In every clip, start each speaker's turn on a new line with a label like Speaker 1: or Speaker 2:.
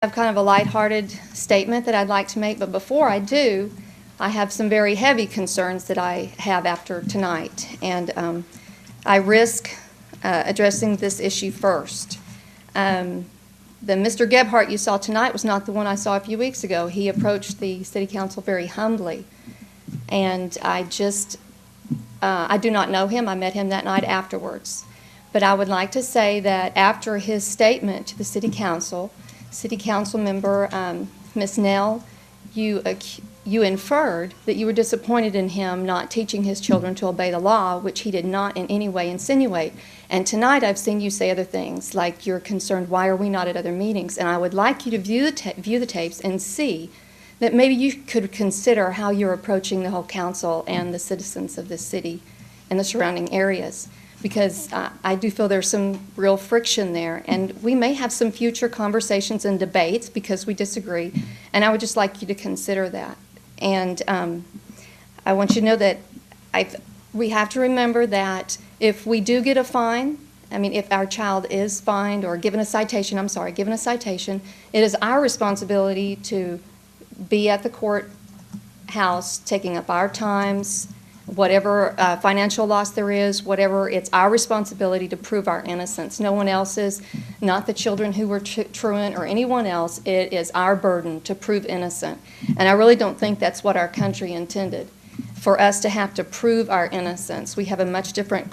Speaker 1: have kind of a lighthearted statement that I'd like to make, but before I do, I have some very heavy concerns that I have after tonight, and I risk addressing this issue first. The Mr. Gebhardt you saw tonight was not the one I saw a few weeks ago. He approached the City Council very humbly, and I do not know him. I met him that night afterwards. But I would like to say that after his statement to the City Council member, Ms. Nell, you inferred that you were disappointed in him not teaching his children to obey the law, which he did not in any way insinuate. And tonight I've seen you say other things, like you're concerned, why are we not at other meetings? And I would like you to view the tapes and see that maybe you could consider how you're approaching the whole council and the citizens of this city and the surrounding areas. Because I do feel there's some real friction there, and we may have some future conversations and debates because we disagree, and I would just like you to consider that. And I want you to know that we have to remember that if we do get a fine, if our child is fined or given a citation, it is our responsibility to be at the courthouse, taking up our times, whatever financial loss there is, whatever, it's our responsibility to prove our innocence. No one else's, not the children who were truant or anyone else. It is our burden to prove innocent. And I really don't think that's what our country intended, for us to have to prove our innocence. We have a much different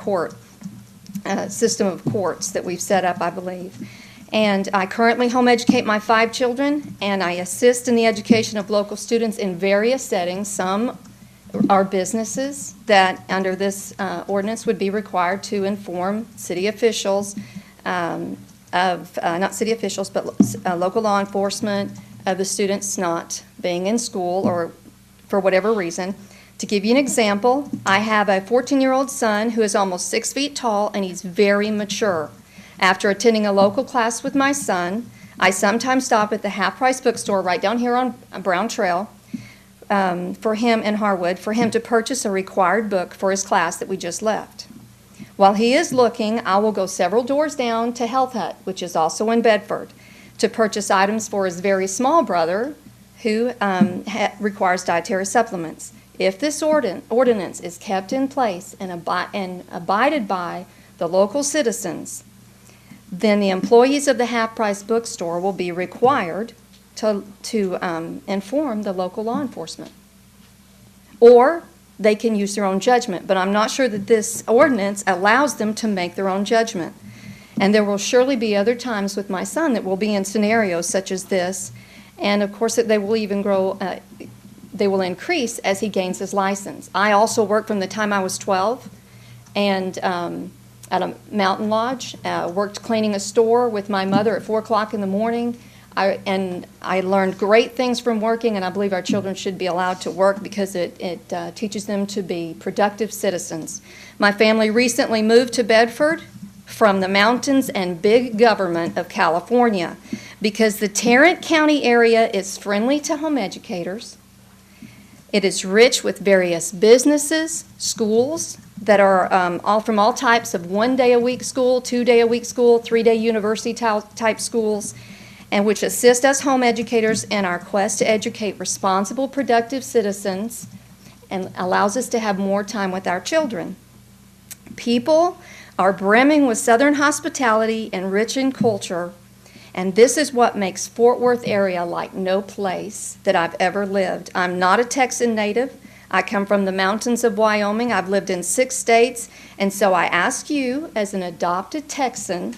Speaker 1: system of courts that we've set up, I believe. And I currently home educate my 5 children, and I assist in the education of local students in various settings. Some are businesses that under this ordinance would be required to inform city officials not city officials, but local law enforcement of the students not being in school or for whatever reason. To give you an example, I have a 14-year-old son who is almost 6 feet tall, and he's very mature. After attending a local class with my son, I sometimes stop at the half-price bookstore right down here on Brown Trail for him in Harwood, for him to purchase a required book for his class that we just left. While he is looking, I will go several doors down to Health Hut, which is also in Bedford, to purchase items for his very small brother who requires dietary supplements. If this ordinance is kept in place and abided by the local citizens, then the employees of the half-price bookstore will be required to inform the local law enforcement. Or they can use their own judgment, but I'm not sure that this ordinance allows them to make their own judgment. And there will surely be other times with my son that will be in scenarios such as this, and of course that they will even they will increase as he gains his license. I also worked from the time I was 12 and at a mountain lodge, worked cleaning a store with my mother at 4 o'clock in the morning. I learned great things from working, and I believe our children should be allowed to work because it teaches them to be productive citizens. My family recently moved to Bedford from the mountains and big government of California because the Tarrant County area is friendly to home educators. It is rich with various businesses, schools that are all from all types of 1-day-a-week school, 2-day-a-week school, 3-day university type schools, and which assist us home educators in our quest to educate responsible, productive citizens and allows us to have more time with our children. People are brimming with Southern hospitality and rich in culture, and this is what makes Fort Worth area like no place that I've ever lived. I'm not a Texan native. I come from the mountains of Wyoming. I've lived in 6 states, and so I ask you as an adopted Texan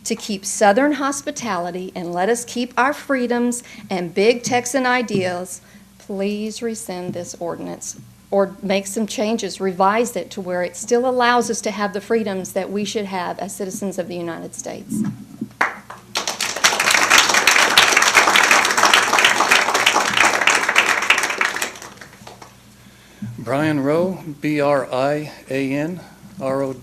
Speaker 1: to keep Southern hospitality and let us keep our freedoms and big Texan ideals. Please rescind this ordinance or make some changes, revise it to where it still allows us to have the freedoms that we should have as citizens of the United States.
Speaker 2: Brian Rowe, Brian Rowe.